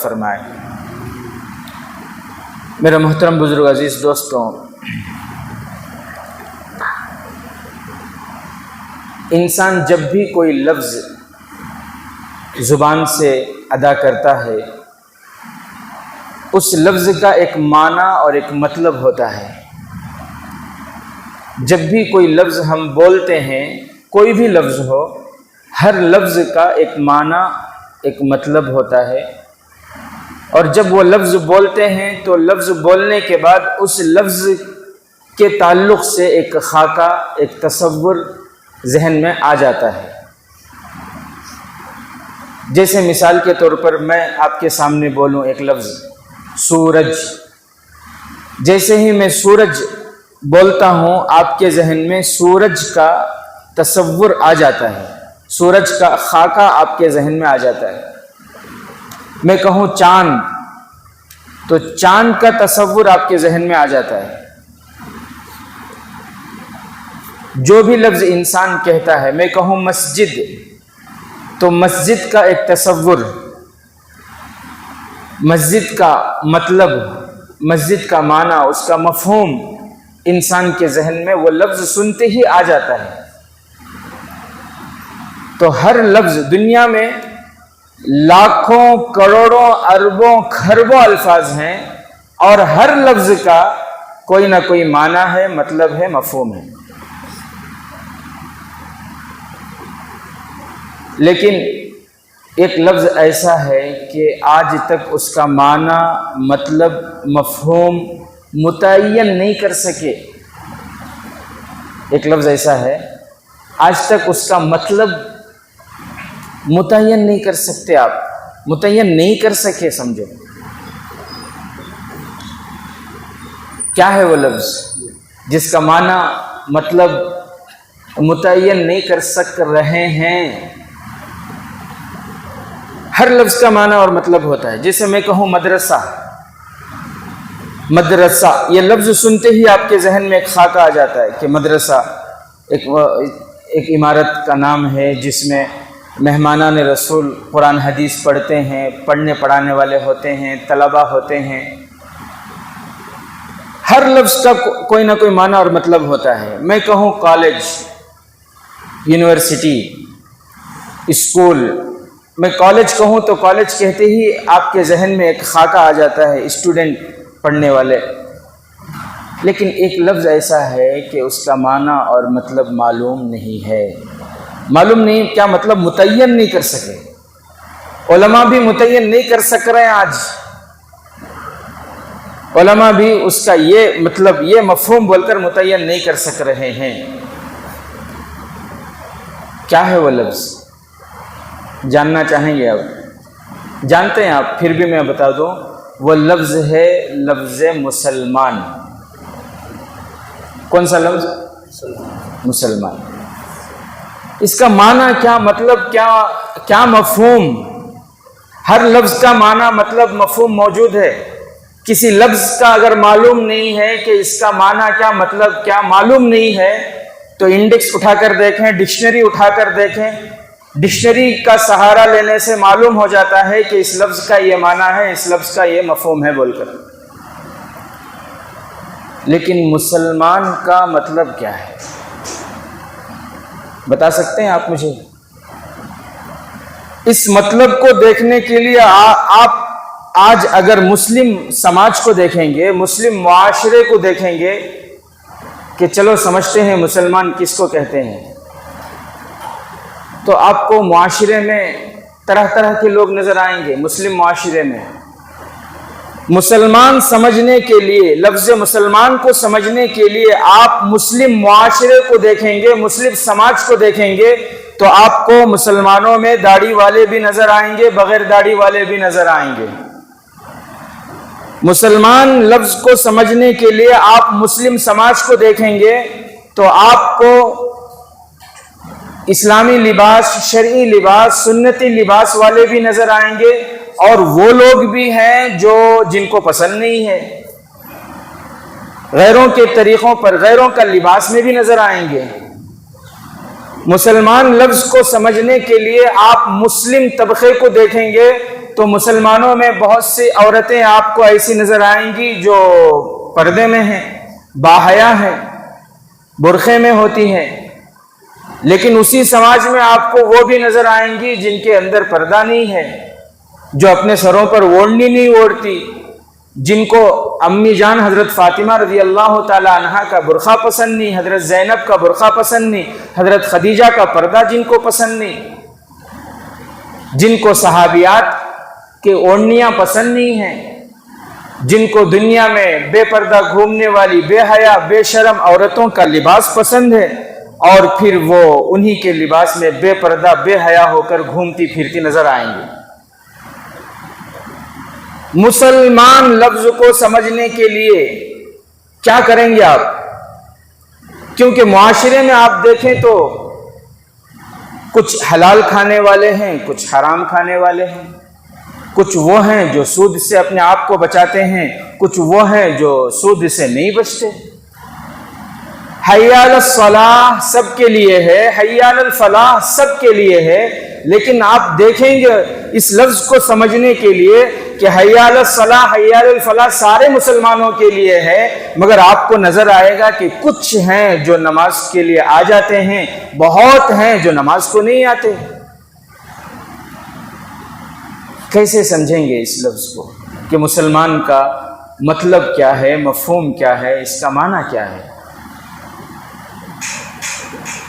فرمائے۔ میرے محترم بزرگ عزیز دوستوں، انسان جب بھی کوئی لفظ زبان سے ادا کرتا ہے اس لفظ کا ایک معنی اور ایک مطلب ہوتا ہے۔ جب بھی کوئی لفظ ہم بولتے ہیں، کوئی بھی لفظ ہو، ہر لفظ کا ایک معنی ایک مطلب ہوتا ہے، اور جب وہ لفظ بولتے ہیں تو لفظ بولنے کے بعد اس لفظ کے تعلق سے ایک خاکہ، ایک تصور ذہن میں آ جاتا ہے۔ جیسے مثال کے طور پر میں آپ کے سامنے بولوں ایک لفظ سورج، جیسے ہی میں سورج بولتا ہوں آپ کے ذہن میں سورج کا تصور آ جاتا ہے، سورج کا خاکہ آپ کے ذہن میں آ جاتا ہے۔ میں کہوں چاند تو چاند کا تصور آپ کے ذہن میں آ جاتا ہے۔ جو بھی لفظ انسان کہتا ہے، میں کہوں مسجد تو مسجد کا ایک تصور، مسجد کا مطلب، مسجد کا معنی، اس کا مفہوم انسان کے ذہن میں وہ لفظ سنتے ہی آ جاتا ہے۔ تو ہر لفظ، دنیا میں لاکھوں، کروڑوں، اربوں، کھربوں الفاظ ہیں، اور ہر لفظ کا کوئی نہ کوئی معنی ہے، مطلب ہے، مفہوم ہے۔ لیکن ایک لفظ ایسا ہے کہ آج تک اس کا معنی، مطلب، مفہوم متعین نہیں کر سکے۔ ایک لفظ ایسا ہے آج تک اس کا مطلب متعین نہیں کر سکتے، آپ متعین نہیں کر سکے۔ سمجھو کیا ہے وہ لفظ جس کا معنی، مطلب متعین نہیں کر سک رہے ہیں؟ ہر لفظ کا معنی اور مطلب ہوتا ہے۔ جیسے میں کہوں مدرسہ، مدرسہ، یہ لفظ سنتے ہی آپ کے ذہن میں ایک خاکہ آ جاتا ہے کہ مدرسہ ایک عمارت کا نام ہے جس میں مہمانان رسول قرآن حدیث پڑھتے ہیں، پڑھنے پڑھانے والے ہوتے ہیں، طلباء ہوتے ہیں۔ ہر لفظ کا کوئی نہ کوئی معنی اور مطلب ہوتا ہے۔ میں کہوں کالج، یونیورسٹی، اسکول، میں کالج کہوں تو کالج کہتے ہی آپ کے ذہن میں ایک خاکہ آ جاتا ہے، اسٹوڈنٹ، پڑھنے والے۔ لیکن ایک لفظ ایسا ہے کہ اس کا معنی اور مطلب معلوم نہیں ہے، معلوم نہیں، کیا مطلب متعین نہیں کر سکے۔ علماء بھی متعین نہیں کر سک رہے ہیں آج، علماء بھی اس کا یہ مطلب، یہ مفہوم بول کر متعین نہیں کر سک رہے ہیں۔ کیا ہے وہ لفظ؟ جاننا چاہیں گے؟ اب جانتے ہیں آپ، پھر بھی میں بتا دوں، وہ لفظ ہے لفظ مسلمان۔ کون سا لفظ؟ مسلمان۔ اس کا معنی کیا، مطلب کیا مفہوم؟ ہر لفظ کا معنی، مطلب، مفہوم موجود ہے۔ کسی لفظ کا اگر معلوم نہیں ہے کہ اس کا معنی کیا، مطلب کیا، معلوم نہیں ہے تو انڈیکس اٹھا کر دیکھیں، ڈکشنری اٹھا کر دیکھیں، ڈکشنری کا سہارا لینے سے معلوم ہو جاتا ہے کہ اس لفظ کا یہ معنی ہے، اس لفظ کا یہ مفہوم ہے بول کر۔ لیکن مسلمان کا مطلب کیا ہے؟ بتا سکتے ہیں آپ مجھے؟ اس مطلب کو دیکھنے کے لیے آپ آج اگر مسلم سماج کو دیکھیں گے، مسلم معاشرے کو دیکھیں گے کہ چلو سمجھتے ہیں مسلمان کس کو کہتے ہیں، تو آپ کو معاشرے میں طرح طرح کے لوگ نظر آئیں گے۔ مسلم معاشرے میں مسلمان سمجھنے کے لیے، لفظ مسلمان کو سمجھنے کے لیے آپ مسلم معاشرے کو دیکھیں گے، مسلم سماج کو دیکھیں گے، تو آپ کو مسلمانوں میں داڑھی والے بھی نظر آئیں گے، بغیر داڑھی والے بھی نظر آئیں گے۔ مسلمان لفظ کو سمجھنے کے لیے آپ مسلم سماج کو دیکھیں گے تو آپ کو اسلامی لباس، شرعی لباس، سنتی لباس والے بھی نظر آئیں گے، اور وہ لوگ بھی ہیں جن کو پسند نہیں ہے، غیروں کے طریقوں پر، غیروں کا لباس میں بھی نظر آئیں گے۔ مسلمان لفظ کو سمجھنے کے لیے آپ مسلم طبقے کو دیکھیں گے تو مسلمانوں میں بہت سی عورتیں آپ کو ایسی نظر آئیں گی جو پردے میں ہیں، باحیا ہیں، برقعے میں ہوتی ہیں، لیکن اسی سماج میں آپ کو وہ بھی نظر آئیں گی جن کے اندر پردہ نہیں ہے، جو اپنے سروں پر اوڑھنی نہیں اوڑھتی، جن کو امی جان حضرت فاطمہ رضی اللہ تعالی عنہا کا برقع پسند نہیں، حضرت زینب کا برقع پسند نہیں، حضرت خدیجہ کا پردہ جن کو پسند نہیں، جن کو صحابیات کے اوڑھنیاں پسند نہیں ہیں، جن کو دنیا میں بے پردہ گھومنے والی بے حیا بے شرم عورتوں کا لباس پسند ہے، اور پھر وہ انہی کے لباس میں بے پردہ بے حیا ہو کر گھومتی پھرتی نظر آئیں گے۔ مسلمان لفظ کو سمجھنے کے لیے کیا کریں گے آپ؟ کیونکہ معاشرے میں آپ دیکھیں تو کچھ حلال کھانے والے ہیں، کچھ حرام کھانے والے ہیں، کچھ وہ ہیں جو سود سے اپنے آپ کو بچاتے ہیں، کچھ وہ ہیں جو سود سے نہیں بچتے۔ حی علی الصلاح سب کے لیے ہے، حی علی الفلاح سب کے لیے ہے، لیکن آپ دیکھیں گے اس لفظ کو سمجھنے کے لیے کہ حی علی الصلاح حی علی الفلاح سارے مسلمانوں کے لیے ہے، مگر آپ کو نظر آئے گا کہ کچھ ہیں جو نماز کے لیے آ جاتے ہیں، بہت ہیں جو نماز کو نہیں آتے۔ کیسے سمجھیں گے اس لفظ کو کہ مسلمان کا مطلب کیا ہے، مفہوم کیا ہے، اس کا معنی کیا ہے؟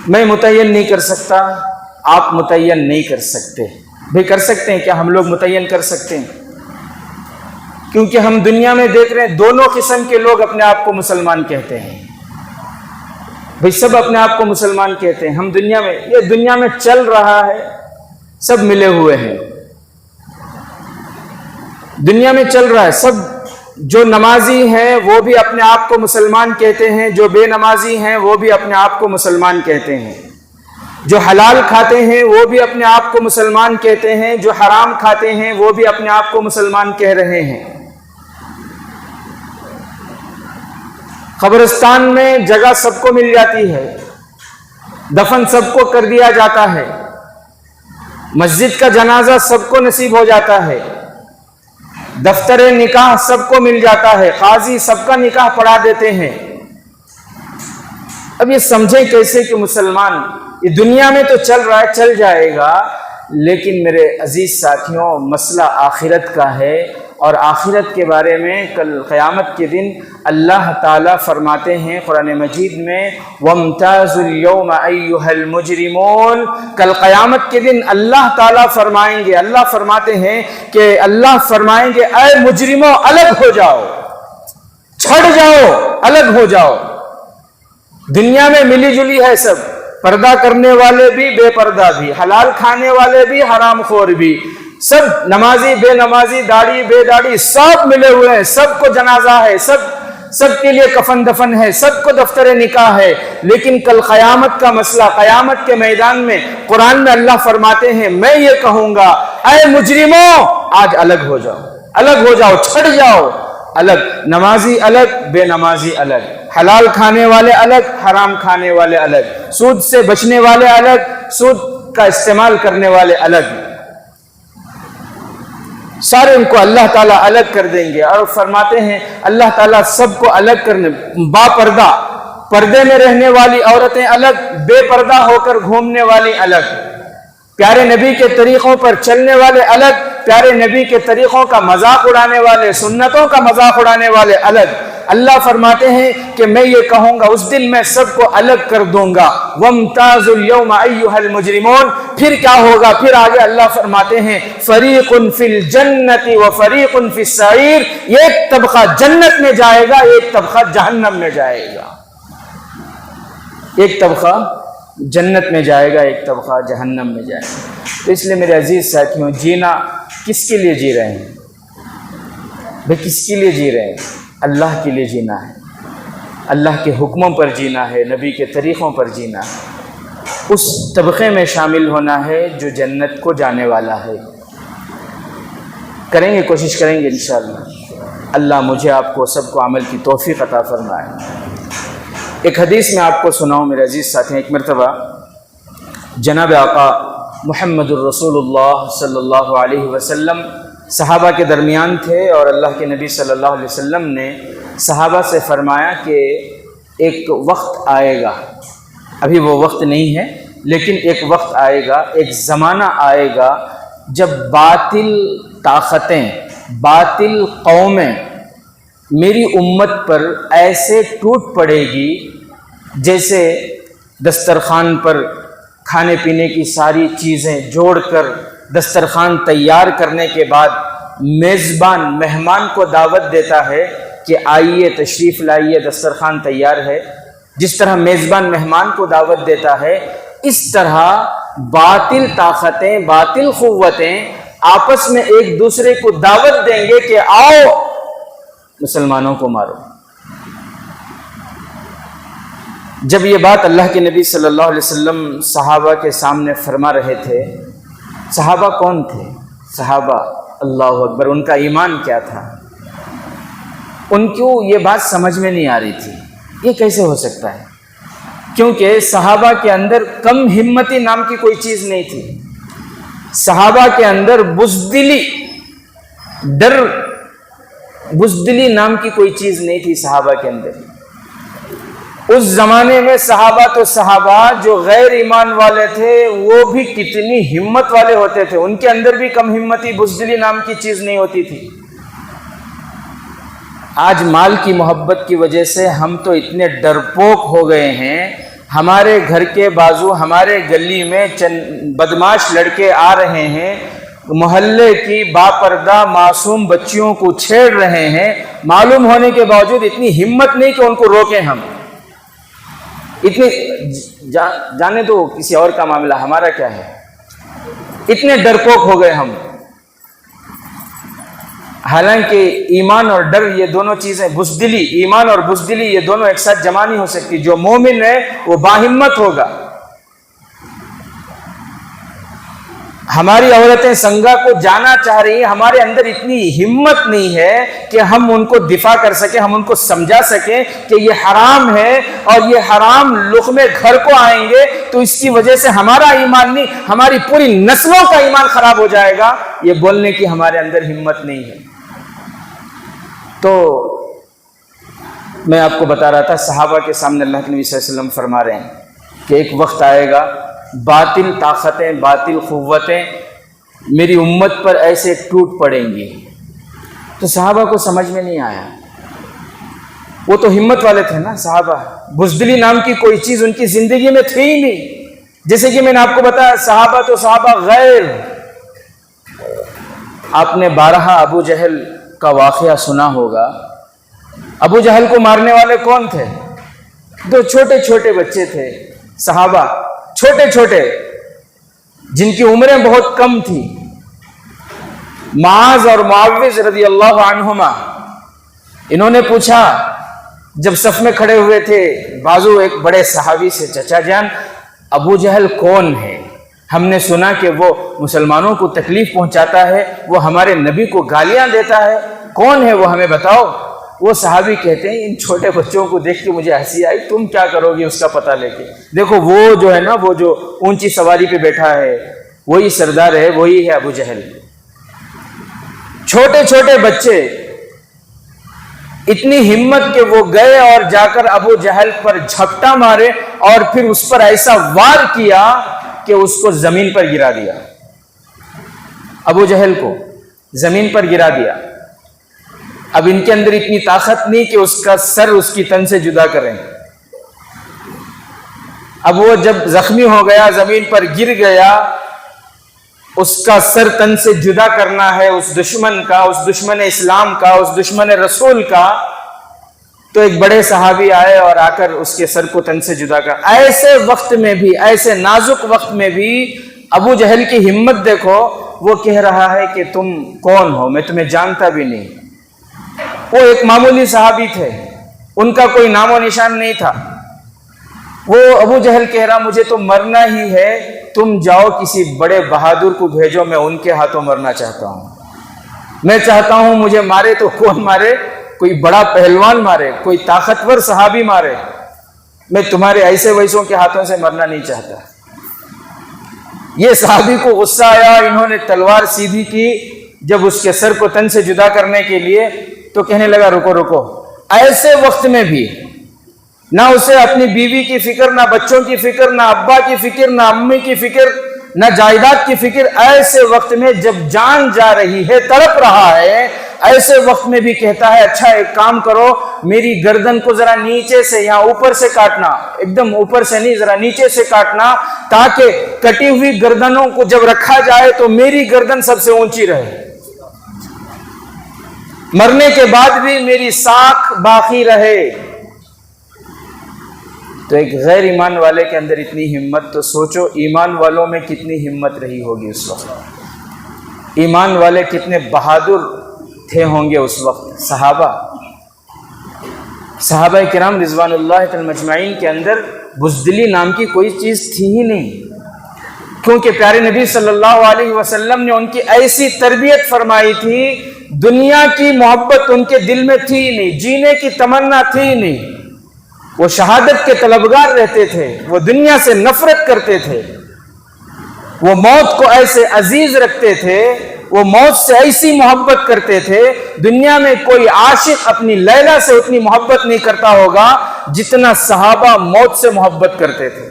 میں متعین نہیں کر سکتا، آپ متعین نہیں کر سکتے۔ بھئی کر سکتے ہیں کیا ہم لوگ متعین کر سکتے ہیں؟ کیونکہ ہم دنیا میں دیکھ رہے ہیں دونوں قسم کے لوگ اپنے آپ کو مسلمان کہتے ہیں۔ بھئی سب اپنے آپ کو مسلمان کہتے ہیں، ہم دنیا میں یہ دنیا میں چل رہا ہے، سب ملے ہوئے ہیں، دنیا میں چل رہا ہے، سب جو نمازی ہیں وہ بھی اپنے آپ کو مسلمان کہتے ہیں، جو بے نمازی ہیں وہ بھی اپنے آپ کو مسلمان کہتے ہیں، جو حلال کھاتے ہیں وہ بھی اپنے آپ کو مسلمان کہتے ہیں، جو حرام کھاتے ہیں وہ بھی اپنے آپ کو مسلمان کہہ رہے ہیں۔ قبرستان میں جگہ سب کو مل جاتی ہے، دفن سب کو کر دیا جاتا ہے، مسجد کا جنازہ سب کو نصیب ہو جاتا ہے، دفتر نکاح سب کو مل جاتا ہے، قاضی سب کا نکاح پڑھا دیتے ہیں۔ اب یہ سمجھیں کیسے کہ مسلمان یہ دنیا میں تو چل رہا ہے، چل جائے گا، لیکن میرے عزیز ساتھیوں مسئلہ آخرت کا ہے، اور آخرت کے بارے میں کل قیامت کے دن اللہ تعالیٰ فرماتے ہیں قرآن مجید میں وَامْتَازُوا الْيَوْمَ أَيُّهَا الْمُجْرِمُونَ۔ کل قیامت کے دن اللہ تعالیٰ فرمائیں گے، اللہ فرماتے ہیں کہ اللہ فرمائیں گے اے مجرموں الگ ہو جاؤ، چھڑ جاؤ، الگ ہو جاؤ۔ دنیا میں ملی جلی ہے سب، پردہ کرنے والے بھی بے پردہ بھی، حلال کھانے والے بھی حرام خور بھی، سب نمازی بے نمازی، داڑھی بے داڑھی، سب ملے ہوئے ہیں، سب کو جنازہ ہے، سب کے لیے کفن دفن ہے، سب کو دفتر نکاح ہے۔ لیکن کل قیامت کا مسئلہ، قیامت کے میدان میں قرآن میں اللہ فرماتے ہیں میں یہ کہوں گا اے مجرموں آج الگ ہو جاؤ، الگ ہو جاؤ، چھڑ جاؤ، الگ، نمازی الگ بے نمازی الگ، حلال کھانے والے الگ حرام کھانے والے الگ، سود سے بچنے والے الگ سود کا استعمال کرنے والے الگ، سارے ان کو اللہ تعالیٰ الگ کر دیں گے۔ اور فرماتے ہیں اللہ تعالیٰ سب کو الگ کرنے، با پردہ پردے میں رہنے والی عورتیں الگ، بے پردہ ہو کر گھومنے والی الگ، پیارے نبی کے طریقوں پر چلنے والے الگ، پیارے نبی کے طریقوں کا مذاق اڑانے والے، سنتوں کا مذاق اڑانے والے الگ۔ اللہ فرماتے ہیں کہ میں یہ کہوں گا اس دن میں سب کو الگ کر دوں گا۔ وَامْتَازُوا الْيَوْمَ أَيُّهَا الْمُجْرِمُونَ۔ پھر کیا ہوگا؟ پھر آگے اللہ فرماتے ہیں فَرِيقٌ فِي الْجَنَّةِ وَفَرِيقٌ فِي السَّعِيرِ۔ ایک طبقہ جنت میں جائے گا، ایک طبقہ جہنم میں جائے گا، ایک طبقہ جنت میں جائے گا، ایک طبقہ جہنم میں جائے گا۔ تو اس لیے میرے عزیز ساتھیوں جینا کس کے لیے جی رہے ہیں؟ بھئی کس کے لیے جی رہے ہیں؟ اللہ کے لیے جینا ہے، اللہ کے حکموں پر جینا ہے، نبی کے طریقوں پر جینا ہے، اس طبقے میں شامل ہونا ہے جو جنت کو جانے والا ہے۔ کریں گے، کوشش کریں گے انشاءاللہ۔ اللہ مجھے آپ کو سب کو عمل کی توفیق عطا فرمائے۔ ایک حدیث میں آپ کو سناؤں میرے عزیز ساتھی، ایک مرتبہ جناب آقا محمد الرسول اللہ صلی اللہ علیہ وسلم صحابہ کے درمیان تھے اور اللہ کے نبی صلی اللہ علیہ وسلم نے صحابہ سے فرمایا کہ ایک وقت آئے گا، ابھی وہ وقت نہیں ہے لیکن ایک وقت آئے گا، ایک زمانہ آئے گا جب باطل طاقتیں، باطل قومیں میری امت پر ایسے ٹوٹ پڑے گی جیسے دسترخوان پر کھانے پینے کی ساری چیزیں جوڑ کر دسترخوان تیار کرنے کے بعد میزبان مہمان کو دعوت دیتا ہے کہ آئیے تشریف لائیے دسترخوان تیار ہے، جس طرح میزبان مہمان کو دعوت دیتا ہے، اس طرح باطل طاقتیں، باطل قوتیں آپس میں ایک دوسرے کو دعوت دیں گے کہ آؤ مسلمانوں کو مارو۔ جب یہ بات اللہ کے نبی صلی اللہ علیہ وسلم صحابہ کے سامنے فرما رہے تھے، صحابہ کون تھے؟ صحابہ اللہ اکبر، ان کا ایمان کیا تھا؟ ان کو یہ بات سمجھ میں نہیں آ رہی تھی، یہ کیسے ہو سکتا ہے؟ کیونکہ صحابہ کے اندر کم ہمتی نام کی کوئی چیز نہیں تھی، صحابہ کے اندر بزدلی، ڈر، بزدلی نام کی کوئی چیز نہیں تھی صحابہ کے اندر۔ اس زمانے میں صحابہ تو صحابہ، جو غیر ایمان والے تھے وہ بھی کتنی ہمت والے ہوتے تھے، ان کے اندر بھی کم ہمتی، بزدلی نام کی چیز نہیں ہوتی تھی۔ آج مال کی محبت کی وجہ سے ہم تو اتنے ڈرپوک ہو گئے ہیں، ہمارے گھر کے بازو، ہمارے گلی میں چند بدماش لڑکے آ رہے ہیں، محلے کی باپردہ معصوم بچیوں کو چھیڑ رہے ہیں، معلوم ہونے کے باوجود اتنی ہمت نہیں کہ ان کو روکیں ہم۔ اتنے جانے دو کسی اور کا معاملہ، ہمارا کیا ہے؟ اتنے ڈرپوک ہو گئے ہم۔ حالانکہ ایمان اور ڈر یہ دونوں چیزیں، بزدلی، ایمان اور بزدلی یہ دونوں ایک ساتھ جمع نہیں ہو سکتی۔ جو مومن ہے وہ باہمت ہوگا۔ ہماری عورتیں سنگا کو جانا چاہ رہی ہیں، ہمارے اندر اتنی ہمت نہیں ہے کہ ہم ان کو دفاع کر سکیں، ہم ان کو سمجھا سکیں کہ یہ حرام ہے اور یہ حرام لقمے گھر کو آئیں گے تو اس کی وجہ سے ہمارا ایمان نہیں، ہماری پوری نسلوں کا ایمان خراب ہو جائے گا، یہ بولنے کی ہمارے اندر ہمت نہیں ہے۔ تو میں آپ کو بتا رہا تھا، صحابہ کے سامنے اللہ کے نبی صلی اللہ علیہ وسلم فرما رہے ہیں کہ ایک وقت آئے گا باطل طاقتیں، باطل قوتیں میری امت پر ایسے ٹوٹ پڑیں گی۔ تو صحابہ کو سمجھ میں نہیں آیا، وہ تو ہمت والے تھے نا صحابہ، بزدلی نام کی کوئی چیز ان کی زندگی میں تھی ہی نہیں۔ جیسے کہ میں نے آپ کو بتایا، صحابہ تو صحابہ غیر۔ آپ نے بارہا ابو جہل کا واقعہ سنا ہوگا۔ ابو جہل کو مارنے والے کون تھے؟ دو چھوٹے چھوٹے بچے تھے، صحابہ چھوٹے چھوٹے، جن کی عمریں بہت کم تھی، معاذ اور معوذ رضی اللہ عنہما۔ انہوں نے پوچھا، جب صف میں کھڑے ہوئے تھے، بازو ایک بڑے صحابی سے، چچا جان ابو جہل کون ہے؟ ہم نے سنا کہ وہ مسلمانوں کو تکلیف پہنچاتا ہے، وہ ہمارے نبی کو گالیاں دیتا ہے، کون ہے وہ، ہمیں بتاؤ۔ وہ صحابی کہتے ہیں، ان چھوٹے بچوں کو دیکھ کے مجھے ہنسی آئی، تم کیا کرو گے اس کا پتہ لے کے؟ دیکھو وہ جو ہے نا، وہ جو اونچی سواری پہ بیٹھا ہے وہی سردار ہے، وہی ہے ابو جہل۔ چھوٹے چھوٹے بچے، اتنی ہمت کہ وہ گئے اور جا کر ابو جہل پر جھپٹا مارے اور پھر اس پر ایسا وار کیا کہ اس کو زمین پر گرا دیا، ابو جہل کو زمین پر گرا دیا۔ اب ان کے اندر اتنی طاقت نہیں کہ اس کا سر اس کی تن سے جدا کریں۔ اب وہ جب زخمی ہو گیا، زمین پر گر گیا، اس کا سر تن سے جدا کرنا ہے اس دشمن کا، اس دشمن اسلام کا، اس دشمن رسول کا، تو ایک بڑے صحابی آئے اور آ کر اس کے سر کو تن سے جدا کر۔ ایسے وقت میں بھی، ایسے نازک وقت میں بھی ابو جہل کی ہمت دیکھو، وہ کہہ رہا ہے کہ تم کون ہو، میں تمہیں جانتا بھی نہیں۔ وہ ایک معمولی صحابی تھے، ان کا کوئی نام و نشان نہیں تھا۔ وہ ابو جہل کہہ رہا، مجھے تو مرنا ہی ہے، تم جاؤ کسی بڑے بہادر کو بھیجو، میں ان کے ہاتھوں مرنا چاہتا ہوں۔ میں چاہتا ہوں مجھے مارے تو کون مارے، کوئی بڑا پہلوان مارے، کوئی طاقتور صحابی مارے، میں تمہارے ایسے ویسوں کے ہاتھوں سے مرنا نہیں چاہتا۔ یہ صحابی کو غصہ آیا، انہوں نے تلوار سیدھی کی جب اس کے سر کو تن سے جدا کرنے کے لیے، تو کہنے لگا رکو رکو، ایسے وقت میں بھی نہ اسے اپنی بیوی کی فکر، نہ بچوں کی فکر، نہ ابا کی فکر، نہ امی کی فکر، نہ جائیداد کی فکر، ایسے وقت میں جب جان جا رہی ہے، تڑپ رہا ہے، ایسے وقت میں بھی کہتا ہے اچھا ایک کام کرو، میری گردن کو ذرا نیچے سے، یہاں اوپر سے کاٹنا، ایک دم اوپر سے نہیں، ذرا نیچے سے کاٹنا، تاکہ کٹی ہوئی گردنوں کو جب رکھا جائے تو میری گردن سب سے اونچی رہے، مرنے کے بعد بھی میری ساکھ باقی رہے۔ تو ایک غیر ایمان والے کے اندر اتنی ہمت، تو سوچو ایمان والوں میں کتنی ہمت رہی ہوگی اس وقت، ایمان والے کتنے بہادر تھے ہوں گے اس وقت۔ صحابہ کرام رضوان اللہ تعالی مجمعین کے اندر بزدلی نام کی کوئی چیز تھی ہی نہیں، کیونکہ پیارے نبی صلی اللہ علیہ وسلم نے ان کی ایسی تربیت فرمائی تھی، دنیا کی محبت ان کے دل میں تھی ہی نہیں، جینے کی تمنا تھی ہی نہیں، وہ شہادت کے طلبگار رہتے تھے، وہ دنیا سے نفرت کرتے تھے، وہ موت کو ایسے عزیز رکھتے تھے، وہ موت سے ایسی محبت کرتے تھے، دنیا میں کوئی عاشق اپنی لیلا سے اتنی محبت نہیں کرتا ہوگا جتنا صحابہ موت سے محبت کرتے تھے۔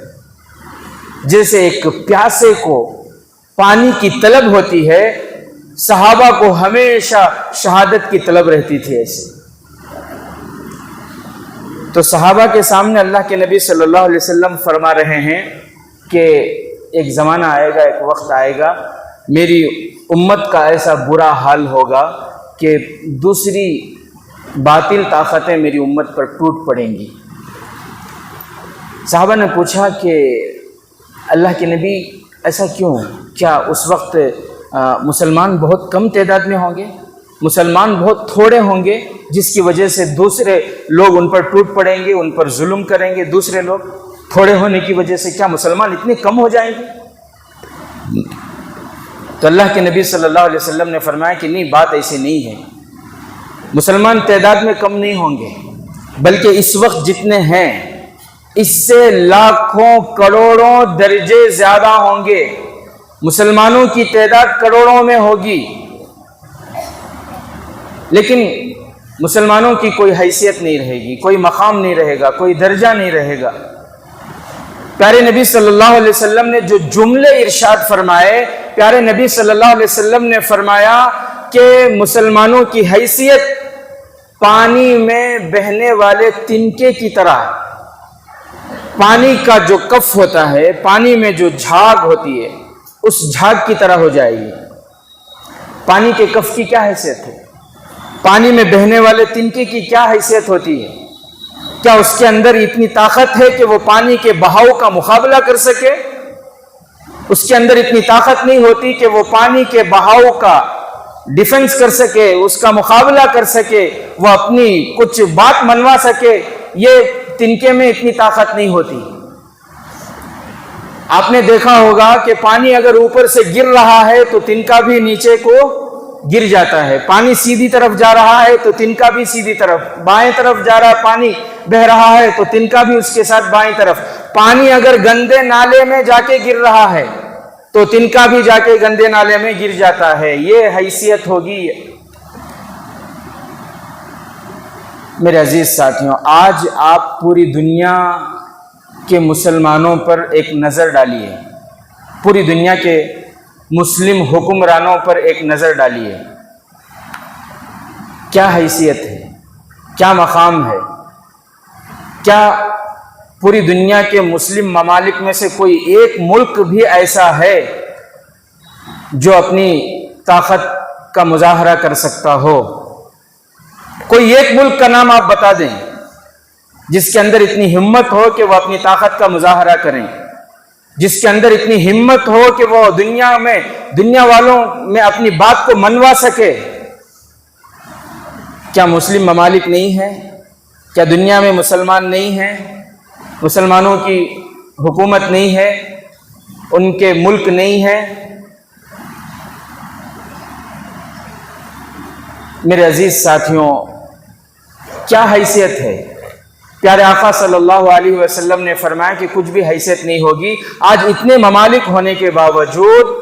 جیسے ایک پیاسے کو پانی کی طلب ہوتی ہے، صحابہ کو ہمیشہ شہادت کی طلب رہتی تھی ایسے۔ تو صحابہ کے سامنے اللہ کے نبی صلی اللہ علیہ وسلم فرما رہے ہیں کہ ایک زمانہ آئے گا، ایک وقت آئے گا، میری امت کا ایسا برا حال ہوگا کہ دوسری باطل طاقتیں میری امت پر ٹوٹ پڑیں گی۔ صحابہ نے پوچھا کہ اللہ کے نبی ایسا کیوں؟ کیا اس وقت مسلمان بہت کم تعداد میں ہوں گے، مسلمان بہت تھوڑے ہوں گے، جس کی وجہ سے دوسرے لوگ ان پر ٹوٹ پڑیں گے، ان پر ظلم کریں گے؟ دوسرے لوگ تھوڑے ہونے کی وجہ سے کیا مسلمان اتنے کم ہو جائیں گے؟ تو اللہ کے نبی صلی اللہ علیہ وسلم نے فرمایا کہ نہیں، بات ایسی نہیں ہے، مسلمان تعداد میں کم نہیں ہوں گے، بلکہ اس وقت جتنے ہیں اس سے لاکھوں کروڑوں درجے زیادہ ہوں گے، مسلمانوں کی تعداد کروڑوں میں ہوگی، لیکن مسلمانوں کی کوئی حیثیت نہیں رہے گی، کوئی مقام نہیں رہے گا، کوئی درجہ نہیں رہے گا۔ پیارے نبی صلی اللہ علیہ وسلم نے جو جملے ارشاد فرمائے، پیارے نبی صلی اللہ علیہ وسلم نے فرمایا کہ مسلمانوں کی حیثیت پانی میں بہنے والے تنکے کی طرح، پانی کا جو کف ہوتا ہے، پانی میں جو جھاگ ہوتی ہے، اس جھاگ کی طرح ہو جائے گی۔ پانی کے کف کی کیا حیثیت ہے؟ پانی میں بہنے والے تنکے کی کیا حیثیت ہوتی ہے؟ کیا اس کے اندر اتنی طاقت ہے کہ وہ پانی کے بہاؤ کا مقابلہ کر سکے؟ اس کے اندر اتنی طاقت نہیں ہوتی کہ وہ پانی کے بہاؤ کا ڈیفنس کر سکے، اس کا مقابلہ کر سکے، وہ اپنی کچھ بات منوا سکے۔ یہ تنکے میں اتنی طاقت نہیں ہوتی۔ آپ نے دیکھا ہوگا کہ پانی اگر اوپر سے گر رہا ہے تو تنکا بھی نیچے کو گر جاتا ہے، پانی سیدھی طرف جا رہا ہے تو تنکا بھی سیدھی طرف، بائیں طرف جا رہا پانی بہ رہا ہے تو تنکا بھی اس کے ساتھ بائیں طرف۔ پانی اگر گندے نالے میں جا کے گر رہا ہے تو تنکا بھی جا کے گندے نالے میں گر جاتا ہے۔ یہ حیثیت ہوگی۔ میرے عزیز ساتھیوں، آج آپ پوری دنیا کے مسلمانوں پر ایک نظر ڈالیے، پوری دنیا کے مسلم حکمرانوں پر ایک نظر ڈالیے، کیا حیثیت ہے، کیا مقام ہے؟ کیا پوری دنیا کے مسلم ممالک میں سے کوئی ایک ملک بھی ایسا ہے جو اپنی طاقت کا مظاہرہ کر سکتا ہو؟ کوئی ایک ملک کا نام آپ بتا دیں جس کے اندر اتنی ہمت ہو کہ وہ اپنی طاقت کا مظاہرہ کریں، جس کے اندر اتنی ہمت ہو کہ وہ دنیا والوں میں اپنی بات کو منوا سکے۔ کیا مسلم ممالک نہیں ہیں؟ کیا دنیا میں مسلمان نہیں ہیں؟ مسلمانوں کی حکومت نہیں ہے؟ ان کے ملک نہیں ہے؟ میرے عزیز ساتھیوں، کیا حیثیت ہے؟ پیارے آقا صلی اللہ علیہ وسلم نے فرمایا کہ کچھ بھی حیثیت نہیں ہوگی۔ آج اتنے ممالک ہونے کے باوجود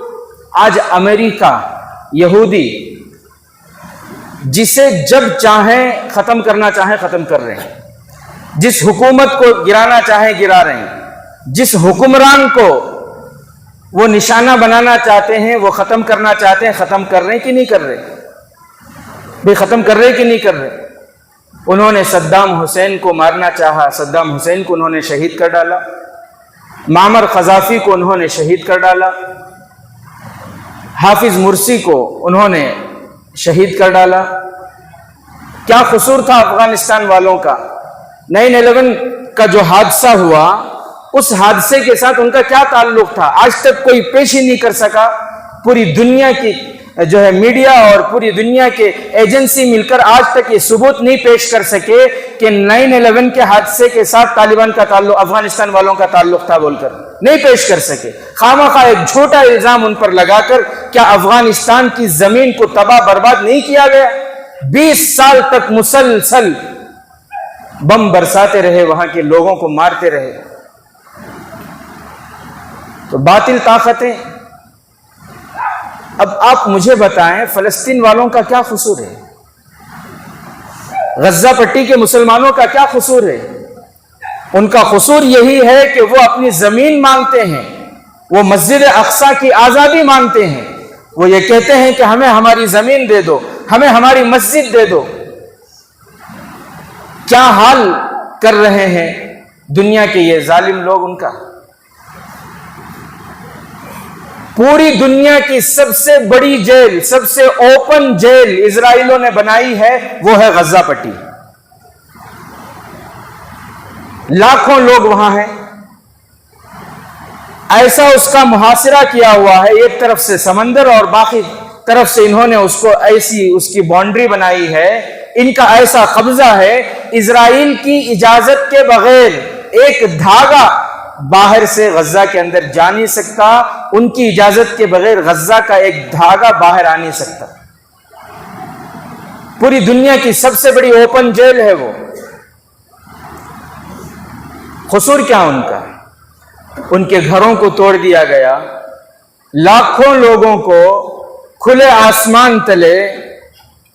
آج امریکہ، یہودی جسے جب چاہیں ختم کرنا چاہیں ختم کر رہے ہیں، جس حکومت کو گرانا چاہیں گرا رہے ہیں، جس حکمران کو وہ نشانہ بنانا چاہتے ہیں، وہ ختم کرنا چاہتے ہیں، ختم کر رہے ہیں کہ نہیں کر رہے؟ بھی ختم کر رہے کہ نہیں کر رہے؟ انہوں نے صدام حسین کو مارنا چاہا، صدام حسین کو انہوں نے شہید کر ڈالا، معمر قذافی کو انہوں نے شہید کر ڈالا، حافظ مرسی کو انہوں نے شہید کر ڈالا۔ کیا قصور تھا افغانستان والوں کا؟ 9/11 کا جو حادثہ ہوا، اس حادثے کے ساتھ ان کا کیا تعلق تھا؟ آج تک کوئی پیش ہی نہیں کر سکا۔ پوری دنیا کی جو ہے میڈیا اور پوری دنیا کے ایجنسی مل کر آج تک یہ ثبوت نہیں پیش کر سکے کہ 9/11 کے حادثے کے ساتھ طالبان کا تعلق، افغانستان والوں کا تعلق تھا بول کر نہیں پیش کر سکے۔ خواہ ایک جھوٹا الزام ان پر لگا کر کیا افغانستان کی زمین کو تباہ برباد نہیں کیا گیا؟ 20 سال تک مسلسل بم برساتے رہے، وہاں کے لوگوں کو مارتے رہے۔ تو باطل طاقتیں۔ اب آپ مجھے بتائیں فلسطین والوں کا کیا قصور ہے؟ غزہ پٹی کے مسلمانوں کا کیا قصور ہے؟ ان کا قصور یہی ہے کہ وہ اپنی زمین مانگتے ہیں، وہ مسجد اقصی کی آزادی مانگتے ہیں، وہ یہ کہتے ہیں کہ ہمیں ہماری زمین دے دو، ہمیں ہماری مسجد دے دو۔ کیا حال کر رہے ہیں دنیا کے یہ ظالم لوگ ان کا؟ پوری دنیا کی سب سے بڑی جیل، سب سے اوپن جیل اسرائیلوں نے بنائی ہے، وہ ہے غزہ پٹی۔ لاکھوں لوگ وہاں ہیں، ایسا اس کا محاصرہ کیا ہوا ہے، ایک طرف سے سمندر اور باقی طرف سے انہوں نے اس کو ایسی اس کی باؤنڈری بنائی ہے، ان کا ایسا قبضہ ہے، اسرائیل کی اجازت کے بغیر ایک دھاگا باہر سے غزہ کے اندر جا نہیں سکتا، ان کی اجازت کے بغیر غزہ کا ایک دھاگا باہر آ نہیں سکتا۔ پوری دنیا کی سب سے بڑی اوپن جیل ہے وہ۔ قصور کیا ان کا؟ ان کے گھروں کو توڑ دیا گیا، لاکھوں لوگوں کو کھلے آسمان تلے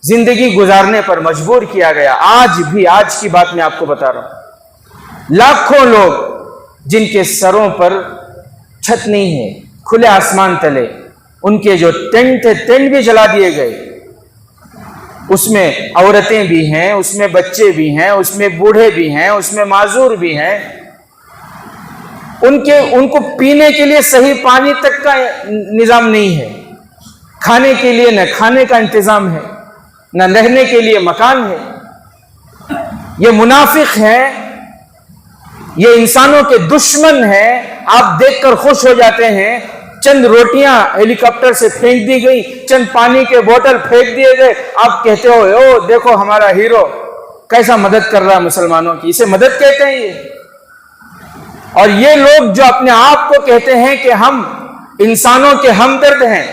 زندگی گزارنے پر مجبور کیا گیا۔ آج بھی، آج کی بات میں آپ کو بتا رہا ہوں، لاکھوں لوگ جن کے سروں پر چھت نہیں ہے، کھلے آسمان تلے، ان کے جو ٹینٹ تھے، ٹینٹ بھی جلا دیے گئے۔ اس میں عورتیں بھی ہیں، اس میں بچے بھی ہیں، اس میں بوڑھے بھی ہیں، اس میں معذور بھی ہیں۔ ان کو پینے کے لیے صحیح پانی تک کا نظام نہیں ہے، کھانے کے لیے نہ کھانے کا انتظام ہے، نہ رہنے کے لیے مکان ہے۔ یہ منافق ہیں، یہ انسانوں کے دشمن ہیں۔ آپ دیکھ کر خوش ہو جاتے ہیں، چند روٹیاں ہیلی کاپٹر سے پھینک دی گئی، چند پانی کے بوتل پھینک دیے گئے، آپ کہتے ہو او دیکھو ہمارا ہیرو کیسا مدد کر رہا ہے مسلمانوں کی۔ اسے مدد کہتے ہیں یہ۔ اور یہ لوگ جو اپنے آپ کو کہتے ہیں کہ ہم انسانوں کے ہمدرد ہیں،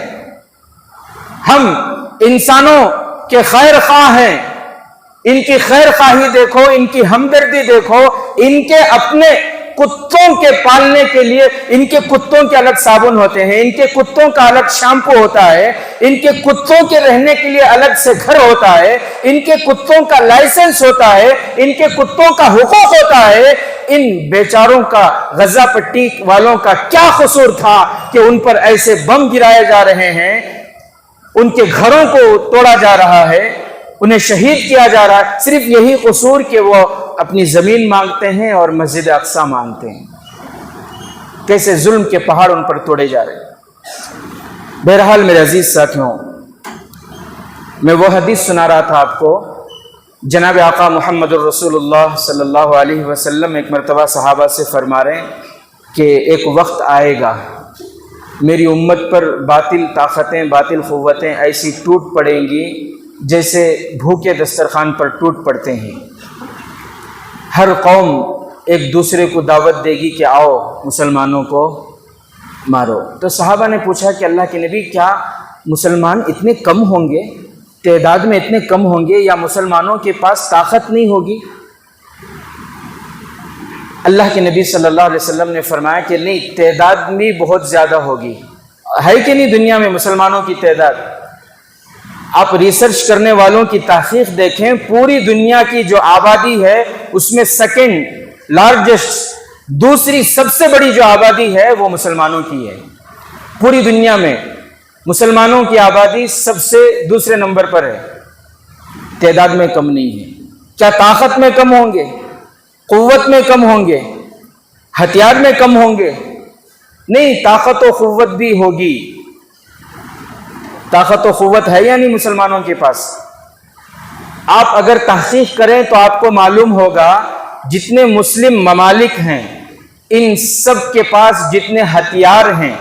ہم انسانوں کے خیر خواہ ہیں، ان کی خیر خواہی دیکھو، ان کی ہمدردی دیکھو، ان کے اپنے کتوں کے پالنے کے لیے ان کے کتوں کے الگ صابن ہوتے ہیں، ان کے کتوں کا الگ شیمپو ہوتا ہے، ان کے کتوں کے رہنے کے لیے الگ سے گھر ہوتا ہے، ان کے کتوں کا لائسنس ہوتا ہے، ان کے کتوں کا حقوق ہوتا ہے۔ ان بیچاروں کا، غزہ پٹی والوں کا کیا قصور تھا کہ ان پر ایسے بم گرائے جا رہے ہیں، ان کے گھروں کو توڑا جا رہا ہے، انہیں شہید کیا جا رہا ہے؟ صرف یہی قصور کہ وہ اپنی زمین مانگتے ہیں اور مسجد اقصی مانگتے ہیں۔ کیسے ظلم کے پہاڑ ان پر توڑے جا رہے ہیں۔ بہرحال میرے عزیز ساتھیوں، میں وہ حدیث سنا رہا تھا آپ کو، جناب آقا محمد الرسول اللہ صلی اللہ علیہ وسلم ایک مرتبہ صحابہ سے فرما رہے ہیں کہ ایک وقت آئے گا میری امت پر باطل طاقتیں، باطل قوتیں ایسی ٹوٹ پڑیں گی جیسے بھوکے دسترخوان پر ٹوٹ پڑتے ہیں۔ ہر قوم ایک دوسرے کو دعوت دے گی کہ آؤ مسلمانوں کو مارو۔ تو صحابہ نے پوچھا کہ اللہ کے نبی، کیا مسلمان اتنے کم ہوں گے، تعداد میں اتنے کم ہوں گے، یا مسلمانوں کے پاس طاقت نہیں ہوگی؟ اللہ کے نبی صلی اللہ علیہ وسلم نے فرمایا کہ نہیں، تعداد بھی بہت زیادہ ہوگی۔ ہے کہ نہیں دنیا میں مسلمانوں کی تعداد؟ آپ ریسرچ کرنے والوں کی تحقیق دیکھیں، پوری دنیا کی جو آبادی ہے اس میں سیکنڈ لارجسٹ، دوسری سب سے بڑی جو آبادی ہے وہ مسلمانوں کی ہے۔ پوری دنیا میں مسلمانوں کی آبادی سب سے دوسرے نمبر پر ہے، تعداد میں کم نہیں ہے۔ کیا طاقت میں کم ہوں گے، قوت میں کم ہوں گے، ہتھیار میں کم ہوں گے؟ نہیں، طاقت و قوت بھی ہوگی۔ طاقت و قوت ہے یا نہیں مسلمانوں کے پاس؟ آپ اگر تحقیق کریں تو آپ کو معلوم ہوگا جتنے مسلم ممالک ہیں ان سب کے پاس جتنے ہتھیار ہیں،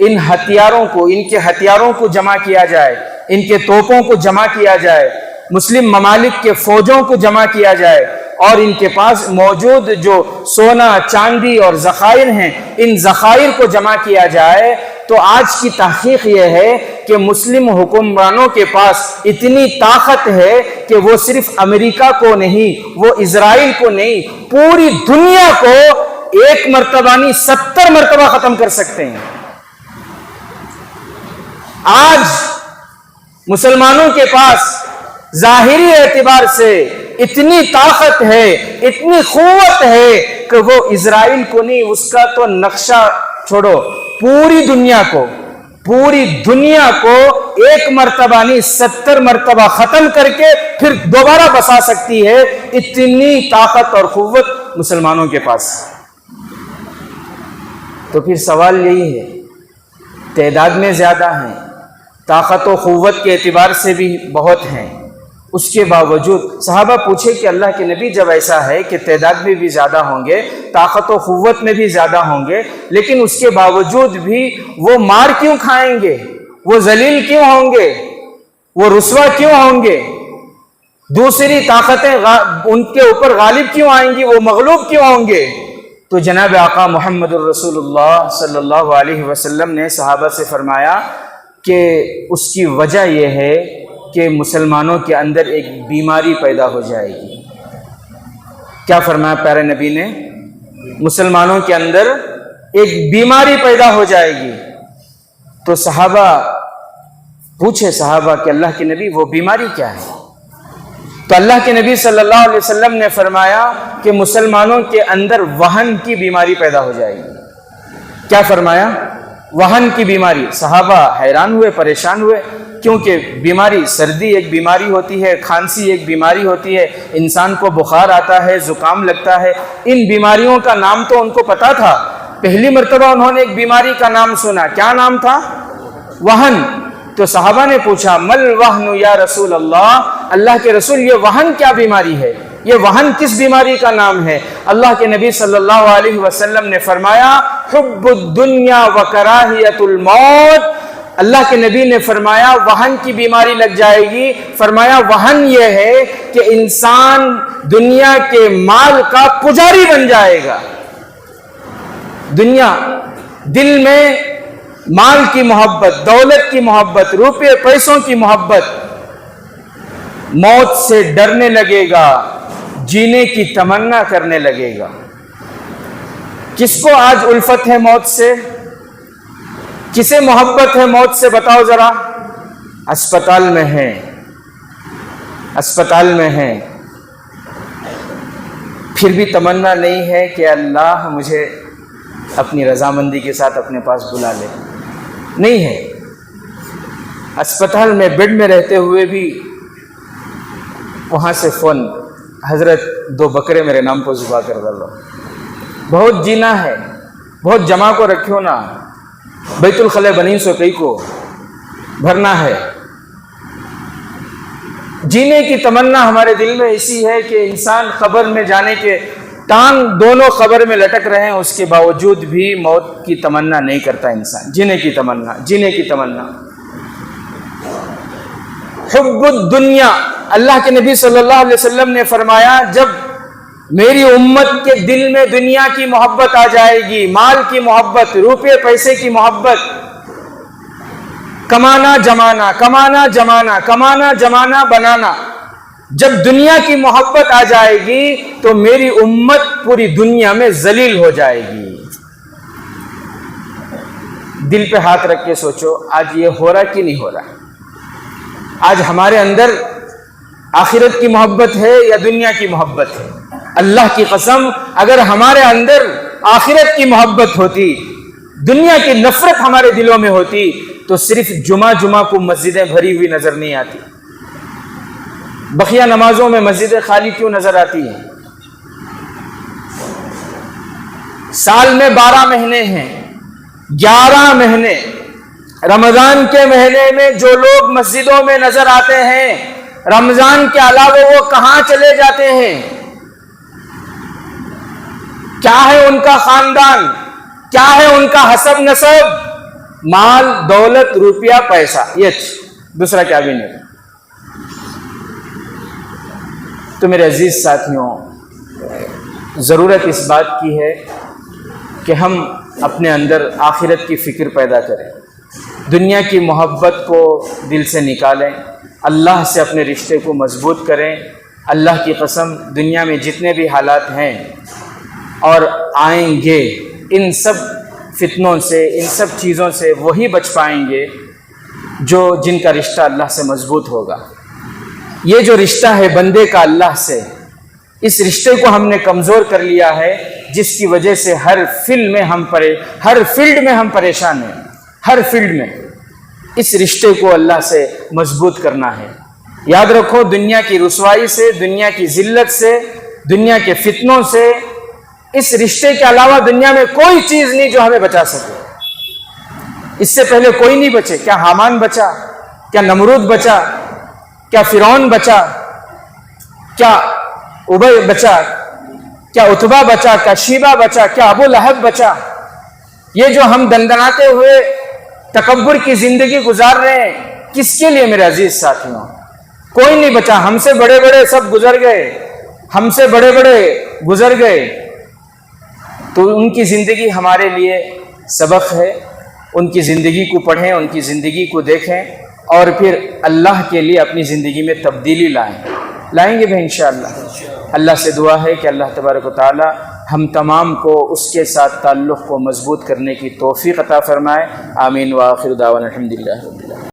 ان ہتھیاروں کو، ان کے ہتھیاروں کو جمع کیا جائے، ان کے توپوں کو جمع کیا جائے، مسلم ممالک کے فوجوں کو جمع کیا جائے، اور ان کے پاس موجود جو سونا چاندی اور ذخائر ہیں ان ذخائر کو جمع کیا جائے، تو آج کی تحقیق یہ ہے کہ مسلم حکمرانوں کے پاس اتنی طاقت ہے کہ وہ صرف امریکہ کو نہیں، وہ اسرائیل کو نہیں، پوری دنیا کو ایک مرتبہ نہیں 70 مرتبہ ختم کر سکتے ہیں۔ آج مسلمانوں کے پاس ظاہری اعتبار سے اتنی طاقت ہے، اتنی قوت ہے کہ وہ اسرائیل کو نہیں، اس کا تو نقشہ چھوڑو، پوری دنیا کو ایک مرتبہ نہیں 70 مرتبہ ختم کر کے پھر دوبارہ بسا سکتی ہے، اتنی طاقت اور قوت مسلمانوں کے پاس۔ تو پھر سوال یہی ہے، تعداد میں زیادہ ہیں، طاقت و قوت کے اعتبار سے بھی بہت ہیں، اس کے باوجود صحابہ پوچھے کہ اللہ کے نبی جب ایسا ہے کہ تعداد میں بھی زیادہ ہوں گے، طاقت و قوت میں بھی زیادہ ہوں گے، لیکن اس کے باوجود بھی وہ مار کیوں کھائیں گے، وہ ذلیل کیوں ہوں گے، وہ رسوا کیوں ہوں گے، دوسری طاقتیں ان کے اوپر غالب کیوں آئیں گی، وہ مغلوب کیوں ہوں گے؟ تو جناب آقا محمد الرسول اللہ صلی اللہ علیہ وسلم نے صحابہ سے فرمایا کہ اس کی وجہ یہ ہے کہ مسلمانوں کے اندر ایک بیماری پیدا ہو جائے گی۔ کیا فرمایا پیارے نبی نے؟ مسلمانوں کے اندر ایک بیماری پیدا ہو جائے گی۔ تو صحابہ پوچھے کہ اللہ کے نبی وہ بیماری کیا ہے؟ تو اللہ کے نبی صلی اللہ علیہ وسلم نے فرمایا کہ مسلمانوں کے اندر وہن کی بیماری پیدا ہو جائے گی۔ کیا فرمایا؟ وہن کی بیماری۔ صحابہ حیران ہوئے، پریشان ہوئے، کیونکہ بیماری، سردی ایک بیماری ہوتی ہے، کھانسی ایک بیماری ہوتی ہے، انسان کو بخار آتا ہے، زکام لگتا ہے، ان بیماریوں کا نام تو ان کو پتا تھا۔ پہلی مرتبہ انہوں نے ایک بیماری کا نام سنا، کیا نام تھا؟ وہن۔ تو صحابہ نے پوچھا مل وہن یا رسول اللہ، اللہ کے رسول یہ وہن کیا بیماری ہے، یہ وہن کس بیماری کا نام ہے؟ اللہ کے نبی صلی اللہ علیہ وسلم نے فرمایا حب الدنیا و کراہیت الموت۔ اللہ کے نبی نے فرمایا وہن کی بیماری لگ جائے گی۔ فرمایا وہن یہ ہے کہ انسان دنیا کے مال کا پجاری بن جائے گا۔ دنیا، دل میں مال کی محبت، دولت کی محبت، روپے پیسوں کی محبت، موت سے ڈرنے لگے گا، جینے کی تمنا کرنے لگے گا۔ کس کو آج الفت ہے موت سے؟ کسے محبت ہے موت سے؟ بتاؤ ذرا۔ اسپتال میں ہے، اسپتال میں ہے، پھر بھی تمنا نہیں ہے کہ اللہ مجھے اپنی رضامندی کے ساتھ اپنے پاس بلا لے، نہیں ہے۔ اسپتال میں بیڈ میں رہتے ہوئے بھی وہاں سے فون، حضرت 2 بکرے میرے نام پر ذبح کر ڈالو، بہت جینا ہے، بہت جمع کو رکھو نا، بیت الخلا بنی سو کئی کو بھرنا ہے۔ جینے کی تمنا ہمارے دل میں ایسی ہے کہ انسان قبر میں جانے کے ٹانگ دونوں قبر میں لٹک رہے ہیں، اس کے باوجود بھی موت کی تمنا نہیں کرتا انسان، جینے کی تمنا، جینے کی تمنا۔ حب الدنیا، اللہ کے نبی صلی اللہ علیہ وسلم نے فرمایا جب میری امت کے دل میں دنیا کی محبت آ جائے گی، مال کی محبت، روپے پیسے کی محبت، کمانا جمانا، کمانا جمانا، کمانا جمانا بنانا، جب دنیا کی محبت آ جائے گی تو میری امت پوری دنیا میں ذلیل ہو جائے گی۔ دل پہ ہاتھ رکھ کے سوچو آج یہ ہو رہا کہ نہیں ہو رہا؟ آج ہمارے اندر آخرت کی محبت ہے یا دنیا کی محبت ہے؟ اللہ کی قسم، اگر ہمارے اندر آخرت کی محبت ہوتی، دنیا کی نفرت ہمارے دلوں میں ہوتی، تو صرف جمعہ کو مسجدیں بھری ہوئی نظر نہیں آتی، بقیہ نمازوں میں مسجدیں خالی کیوں نظر آتی ہیں؟ سال میں 12 مہینے ہیں، 11 مہینے رمضان کے مہینے میں جو لوگ مسجدوں میں نظر آتے ہیں، رمضان کے علاوہ وہ کہاں چلے جاتے ہیں؟ کیا ہے ان کا خاندان؟ کیا ہے ان کا حسب نسب؟ مال، دولت، روپیہ، پیسہ، یہ دوسرا کیا بھی نہیں۔ تو میرے عزیز ساتھیوں، ضرورت اس بات کی ہے کہ ہم اپنے اندر آخرت کی فکر پیدا کریں، دنیا کی محبت کو دل سے نکالیں، اللہ سے اپنے رشتے کو مضبوط کریں۔ اللہ کی قسم، دنیا میں جتنے بھی حالات ہیں اور آئیں گے، ان سب فتنوں سے، ان سب چیزوں سے وہی بچ پائیں گے جن کا رشتہ اللہ سے مضبوط ہوگا۔ یہ جو رشتہ ہے بندے کا اللہ سے، اس رشتے کو ہم نے کمزور کر لیا ہے، جس کی وجہ سے ہر فیلڈ میں ہم پریشان ہیں، ہر فیلڈ میں۔ اس رشتے کو اللہ سے مضبوط کرنا ہے۔ یاد رکھو، دنیا کی رسوائی سے، دنیا کی ذلت سے، دنیا کے فتنوں سے، اس رشتے کے علاوہ دنیا میں کوئی چیز نہیں جو ہمیں بچا سکے۔ اس سے پہلے کوئی نہیں بچے۔ کیا حامان بچا؟ کیا نمرود بچا؟ کیا فرعون بچا؟ کیا ابی بچا؟ کیا عتبہ بچا؟ کیا شیبہ بچا؟ کیا ابو لہب بچا؟ یہ جو ہم دندناتے ہوئے تکبر کی زندگی گزار رہے ہیں، کس کے لیے میرے عزیز ساتھیوں؟ کوئی نہیں بچا۔ ہم سے بڑے بڑے سب گزر گئے، ہم سے بڑے بڑے گزر گئے، تو ان کی زندگی ہمارے لیے سبق ہے۔ ان کی زندگی کو پڑھیں، ان کی زندگی کو دیکھیں، اور پھر اللہ کے لیے اپنی زندگی میں تبدیلی لائیں گے بھی انشاءاللہ۔ اللہ سے دعا ہے کہ اللہ تبارک و تعالی ہم تمام کو اس کے ساتھ تعلق کو مضبوط کرنے کی توفیق عطا فرمائے۔ آمین وآخر دعوانا الحمدللہ۔